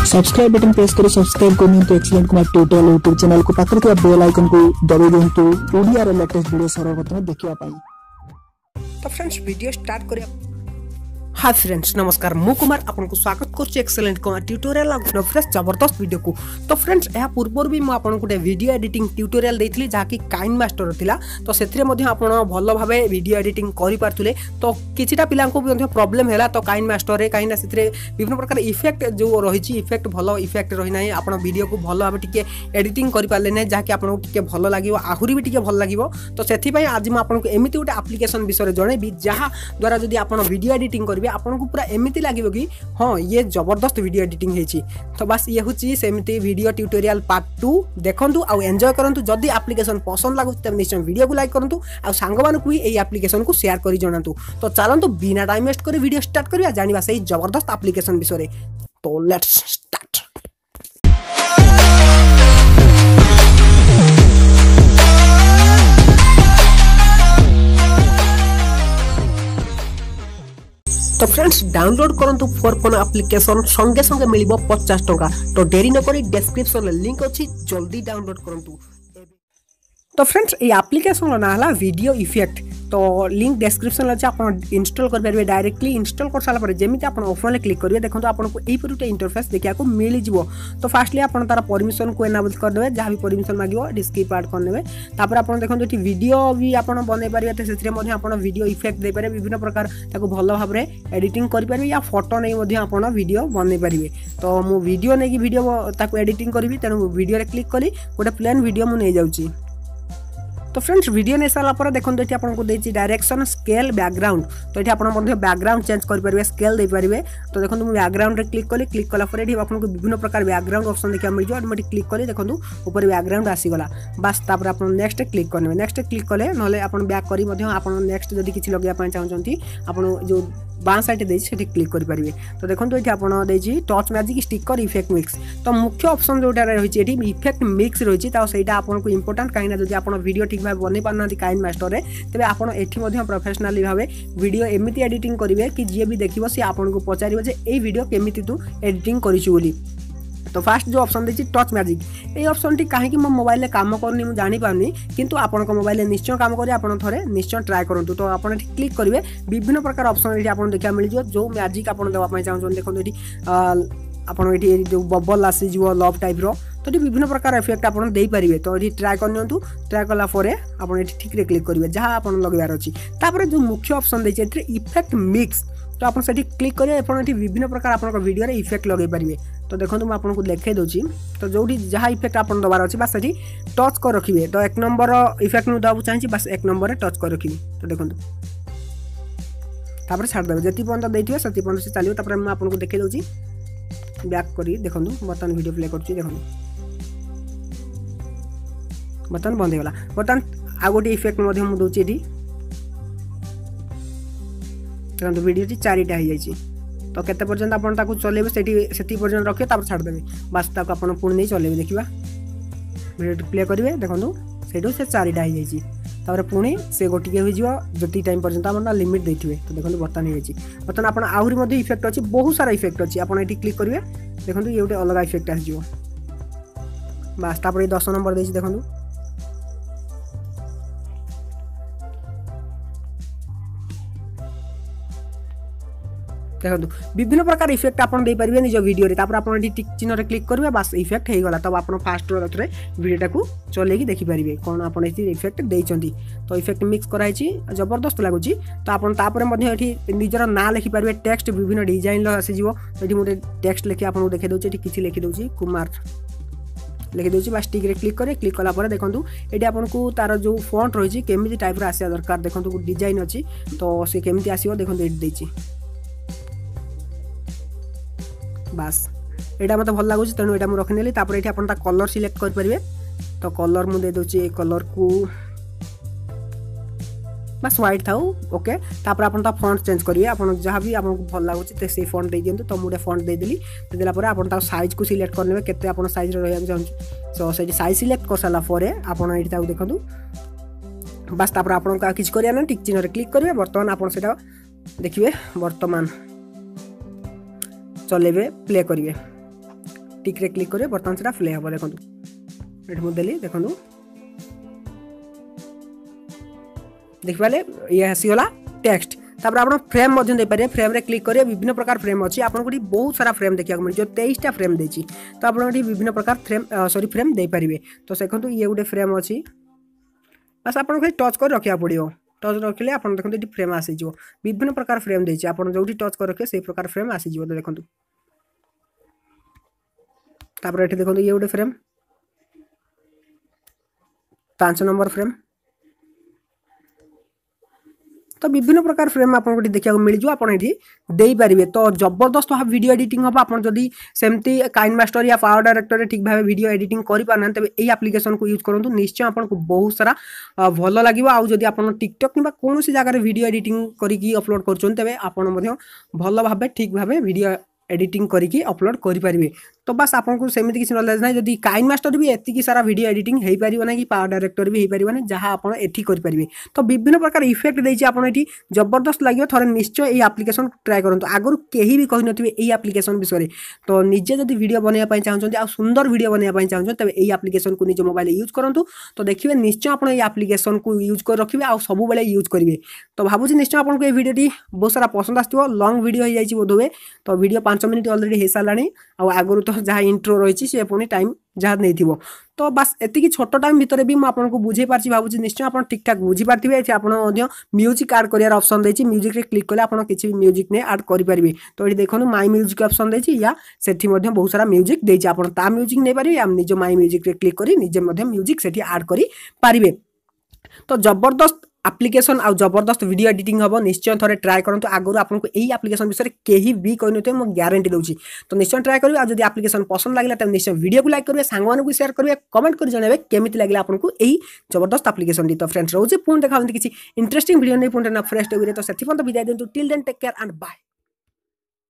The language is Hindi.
सब्सक्राइब बटन प्रेस करी सब्सक्राइब करनी excellent Kumar tutorial YouTube channel को पाकर के बेल आइकन को दबाई दिंतु ओडिया रे लेटेस्ट वीडियो सर्वप्रथम देखिया पाई। तो फ्रेंड्स वीडियो स्टार्ट करिया। हाय फ्रेंड्स नमस्कार मु कुमार आपनको स्वागत करछि एक्सीलेंट कुमार ट्यूटोरियल और फ्रेश जबरदस्त वीडियो को। तो फ्रेंड्स यह पूर्व भी आपको गोटे वीडियो एडिटिंग ट्यूटोरियल देइथिली जहाँकि काइन मास्टर थिला। तो सेथिरे मध्ये आपण भल भाबे वीडियो एडिटिंग करि पारथुले। तो किछिटा पिला को भी प्रॉब्लम हैला तो काइन मास्टर रे काइना सेथिरे विभिन्न प्रकार इफेक्ट जो रहिछि इफेक्ट भलो इफेक्ट रहि नाही आपण वीडियो को भल भाबे टिके एडिटिंग करि पारले नै जहाँकि आपनको टिके भल लागिवो आहुरी भी टिके भल लागिवो। तो सेथि पय आज म आपनको एमिति गोटे एप्लीकेशन विषय जणेबी जहाँ द्वारा जदि आपण वीडियो एडिटिंग करिवे आपनको पूरा एमिति लागिवो कि हाँ ये जबरदस्त वीडियो एडिटिंग हेछि। तो बस ये होछि सेमिति वीडियो ट्यूटोरियल पार्ट 2 देखंतु आ एन्जॉय करंतु। जदि एप्लीकेशन पसंद लागु त निश्चय वीडियो को लाइक करंतु आ सांग मानकु भी एई एप्लीकेशन को शेयर करि जणांतु। तो चलंतु बिना टाइम वेस्ट करि वीडियो स्टार्ट करिया जानिबा सेई जबरदस्त एप्लीकेशन विषय। तो लेट्स स्टार्ट। तो फ्रेंड्स डाउनलोड करंतु फॉर फोन एप्लीकेशन संगे संगे मिलिबो 50 टका। तो देरी न करी डिस्क्रिप्शन में लिंक अछि जल्दी डाउनलोड करंतु। तो फ्रेंड्स ये एप्लीकेशन ना हला वीडियो इफेक्ट। तो लिंक डिस्क्रिप्शन अच्छे आप इंस्टॉल कर पारे डायरेक्टली इंस्टॉल कर सारा जमी आप ओपन क्लिक करेंगे देखो आपको यहीपर गोटे इंटरफेस देखा मिल जाव। तो फास्टली आप तार परमिशन को एनाबल करदे जहाँ भी परमिशन मांगो डिस्क्रिप्ट ऐड करदे। तापर आप देखो ये वीडियो भी आप बन पारे तो आप वीडियो इफेक्ट दे पारे विभिन्न प्रकार भल भाव में एडिटिंग करें या फोटो नहीं आप वीडियो बन पारे। तो मु वीडियो नहीं वीडियो एडिटिंग करी तेणु वीडियो क्लिक करी गोटे प्लेन वीडियो मुझे जाऊँगी। तो फ्रेंड्स वीडियो नहीं सारा पर देखो ये आपको देती डायरेक्शन स्केल बैकग्राउंड। तो ये आप बैकग्राउंड चेंज करेंगे स्केल दे पारे। तो देखो मुझे बैकग्राउंड क्लिक कली क्लिक कलापर ये आपको विभिन्न प्रकार बैकग्राउंड ऑप्शन देखा मिल जाए। मुझे क्लिक कली देखो ऊपर बैकग्राउंड आसीगला बस तापर आप नेक्स्ट क्लिक करेंगे। नेक्स्ट क्लिक कले ना आप बैक कर नेक्स्ट जब किसी लगे चाहते आप जो बाँ साइड देती क्लिक करेंगे। तो देखो ये आपड़ी touch magic sticker effect mix. तो मुख्य ऑप्शन जोटा रही है इफेक्ट मिक्स रही है। तो आपको इंपोर्टेंट कहीं जब आप वीडियो ठीक भाव बन पाना काइन मास्टर रे तेज आप प्रोफेशनली भाव वीडियो एमती एडिटिंग करेंगे कि जी भी देखो सी आपको पचार ये वीडियो केमी तू एडिटिंग करी। तो फास्ट जो ऑप्शन देती टच मैजिक ये ऑप्शन टी कहीं मो मोबाइल में काम करनी मुझे जापानी किंतु आपन मोबाइल निश्चय काम करें आप थे निश्चय ट्राए करूँ। तो आप क्लिक करेंगे विभिन्न प्रकार ऑप्शन ये आप देखा मिल जाए जो मैजिक आप देवाई चाहते देखो ये आपड़ी जो बबल आसीज लव टाइप रो। तो ये विभिन्न प्रकार इफेक्ट आप दे पारे। तो ये ट्राए कर ट्राए कलापर आप ठीक क्लिक करेंगे जहाँ आप लगवार अच्छी। जो मुख्य ऑप्शन देखिए इफेक्ट मिक्स। तो आप क्लिक करेंगे विभिन्न प्रकार आप वीडियो इफेक्ट लगे पारे। तो देखो मैं आपको देखे दूसरी। तो जो जहाँ इफेक्ट आप दबार अच्छी बस ये टच कर रखिए। तो 1 नंबर इफेक्ट मुझे देवाक चाहिए बस 1 नंबर टच कर रखी। तो देखो तापर छाड़देवे जी पर्यटन देते से पर्यटन से चलो। मैं आपको देखे दूसरी बैक करी देखो बर्तमान वीडियो प्ले कर देखो बर्तमान बंद होगा। बर्तमान आ गोटे इफेक्ट दूसरी ये देखो वीडियो 4टा हो जाए। तो केते पर्यंत आप चलेबे से पर्यंत रखिए तापर छाड़देवे बस ताको आप पुणी नहीं चलेबे देखा वीडियो प्ले करेंगे देखो से 4टा हो जाए। तापर पुणी से गोटे हो जी टाइम पर्यंत आप लिमिट देते। तो देखो बर्तमान हो बर्तमान आप आहरी इफेक्ट अच्छी बहुत सारा इफेक्ट अच्छी आप क्लिक करेंगे देखो ये गोटे अलग इफेक्ट आसो बस तापर 10 नंबर देखिए देखो देखो विभिन्न प्रकार इफेक्ट आप दे पारे निज वीडियो रे। आप टिक चिन्ह क्लिक करेंगे बस इफेक्ट हो गला। तब आप फास्ट वीडियोटा को चलेगी देखिपारे कौन आप इफेक्ट देती। तो इफेक्ट मिक्स कराई जबरदस्त लगुच। तो आप निजर ना लिखिपारे टेक्स्ट विभिन्न डिजाइन आसीज। तो ये गोटे टेक्स्ट लिखी आपको देखे दूसरी किसी लिखिदे कुमार लिखिदे बस टिक क्लिक करें। क्लिक कलापर देखो ये आपको तार जो फॉन्ट रही केमी टाइप आसा दरकार देखो डिजाइन अच्छी। तो सी केमी आसो देखो ये बस यहाँ मतलब भल लगुच तेणु यहाँ मुझे रखिनेली। ये आप कलर सिलेक्ट करेंगे। तो कलर मुझे दे कलर को बस व्हाइट था ओके। तापर आप फॉन्ट चेंज करेंगे आप जहाँ भी आपको भल लगुच से फॉन्ट दे दिंतु। तो मुझे फॉन्ट देदेली देदेलापर आप साइज को सिलेक्ट करने केते आप साइज रहा चाहिए। तो से साइज सिलेक्ट कर सारापर आप देखो बस तापर आपको किसी करा टिक चिन्ह क्लिक करेंगे। बर्तमान आप देखिए बर्तमान चलेबे प्ले करेंगे टिक रे क्लिक करेंगे बर्तमान से प्ले हम देखो ये मुझे देली देखो देखिए ये आसीगला टेक्स्ट तापर आप फ्रेम दे पारे फ्रेम रे क्लिक करेंगे विभिन्न प्रकार फ्रेम अच्छी आपको बहुत सारा फ्रेम देखा मिले जो 23टा फ्रेम देती तो आप विभिन्न प्रकार फ्रेम दे पारे तो देखो ये गोटे फ्रेम अच्छी बस आपको टच कर रखा पड़ो टच रखिले आप देखो ये फ्रेम आसीज विभिन्न प्रकार फ्रेम देती आप जो टच कर रखिए से प्रकार फ्रेम आसीज देखो तापर ये देखो ये गोटे फ्रेम 5 नंबर फ्रेम तो विभिन्न प्रकार फ्रेम आपको देखा मिल जाए आपड़ ये पारे तो जबरदस्त भाव वीडियो एडिटिंग हम आप जदि सेमती काइन मास्टर या पावर डायरेक्टर ठीक भाव वीडियो एडिटिंग करें तेज यही एप्लिकेशन को यूज करूँ निश्चय आपको बहुत सारा भल लगे आदि आप टिकटक कि कौन जगह वीडियो एडिटिंग करके अपलोड कर भल भाव ठीक भाव वीडियो एडिटिंग करके अपलोड करेंगे तो बस आपको सेमती किसी नॉलेज ना जदि काइन मास्टर भी एतिकी सारा वीडियो एडिटिंग हो पार ना कि पावर डायरेक्टर भी हो पार ना जहाँ आप करेंगे तो विभिन्न प्रकार इफेक्ट देती आपड़ ये जबरदस्त लगे थोड़े निश्चय ये एप्लिकेशन ट्राए करूँ आगुरी कहीं भी कही नथिबे ये एप्लिकेशन विषय तो निजे जब वीडियो बनवाई चाहते आ सुंदर वीडियो बनवाई चाहते तेज ये एप्लिकेशन को निज मोबाइल यूज करूँ तो देखिए निश्चय आप एप्लिकेशन को यूज कर रखिए आ सब बेले यूज करेंगे तो भावुँ निश्चय आपको ये वीडियो बहुत सारा पसंद आसो लंग वीडियो हो जाए बोध हुए तो वीडियो 5 मिनट अलरेडी हो सारा आगुरी तो जहाँ इंट्रो रही है पुणी टाइम जहाँ नहीं थी तो बस एति छोट टाइम भितर भी आपको बुझे पार्टी भावुँ निश्चय आप ठीक ठाक बुझीपारे आप म्यूजिक आड कर ऑप्शन देती म्यूजिक रे क्लिक कले आप किसी म्यूजिक ने आड करेंगे तो ये देखो माई म्यूजिक ऑप्शन देती या सेठी बहुत सारा म्यूजिक देती आप म्यूजिक नहीं पारे या निज माई म्यूजिक रे क्लिक कर निजे म्यूजिक से आड करेंगे तो जबरदस्त एप्लिकेशन आ जबरदस्त वीडियो एडिटिंग हम निश्चय थे ट्राए करूँ आगुरी आपको यही एप्लिकेशन विषय कहीं भी कही थे मुझे ग्यारंटी दूसरी तो निश्चय ट्राए करेंगे आज एप्लिकेशन पसंद लगे तो निश्चय वीडियो को लाइक करेंगे सांग को शेयर करेंगे कमेंट कर जन केमी लगे आपको यही जबरदस्त एप्लिकेशन तो फ्रेंड्स रोचे पुणी देखा किसी इंटरेस्टिंग वीडियो नहीं पुणी फ्रेश तो से विदाय दिंतु till then take care and bye.